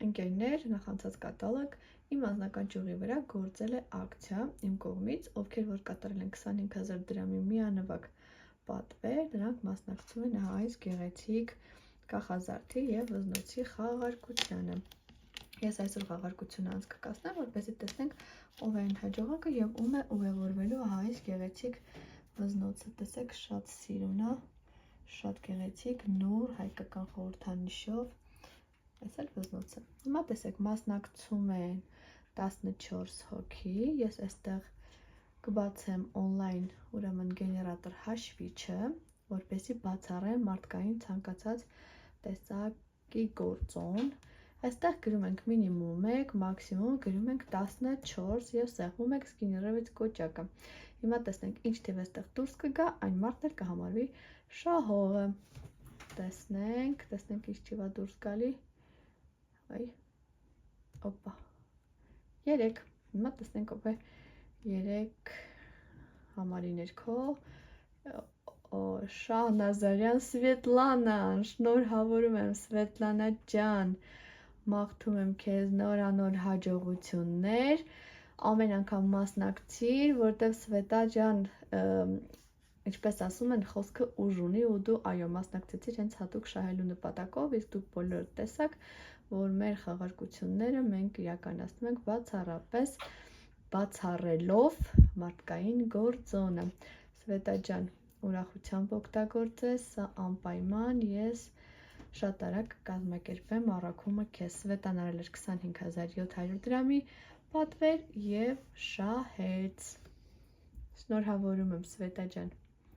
Ընկերներ, նախանցած կատալոգ, իմ անձնական ճյուղի վրա գործել է ակցիա իմ կողմից, ովքեր որ կատարել են 25,000 դրամի միանվագ պատվեր, դրանք մասնակցում են այս գեղեցիկ կախազարդի և վզնոցի խաղարկությանը։ Ես այսօր խաղարկությունը անցկացնեմ, որպեսզի տեսնենք ով է հաջողակը և ում է ուղևորվելու այս գեղեցիկ վզնոցը։ Տեսեք, շատ սիրուն է, շատ գեղեցիկ, նոր հայկական խորհրդանիշով։ Այս էլ վզնոցը։ Հիմա տեսեք, մասնակցում են 14 հոգի, ես այստեղ կբացեմ օնլայն ուրեմն գեներատոր հաշվիչը, որպեսզի բացառեմ մարդկային ցանկացած տեսակի գործոն։ Այստեղ գրում ենք մինիմում 1, մաքսիմում գրում ենք 14 եւ սեղմում ենք սկիներովից կոճակը։ Հիմա տեսնենք ինչ թիվ այստեղ դուրս կգա, այն մարդն էլ կհամարվի շահողը։ Տեսնենք ինչ թիվ է դուրս գալի։ Այ, օպա, 3, հիմա տեսնենք ով է 3 համարի ներքո, Շահնազարյան Սվետլանան, շնորհավորում եմ Սվետլանա ջան, մաղթում եմ քեզ նորանոր հաջողություններ, ամեն անգամ մասնակցիր, որտև Սվետա ջան, ինչպես ասում են, խոսքը ուժ ունի ու դու այո մասնակցեցիր հենց հատուկ շահելու նպատակով, իսկ դուք բոլորը տեսաք, որ մեր խաղարկությունները մենք իրականացնում ենք բացառապես բացառելով մարդկային գործոնը։ Սվետա ջան, ուրախությամբ օգտագործես, սա անպայման ես շատ արագ կազմակերպեմ առաքումը քեզ։ Սվետան արել էր 25,700 դրամի պատվեր և շահեց։ Շնորհավորում եմ Սվետա ջան։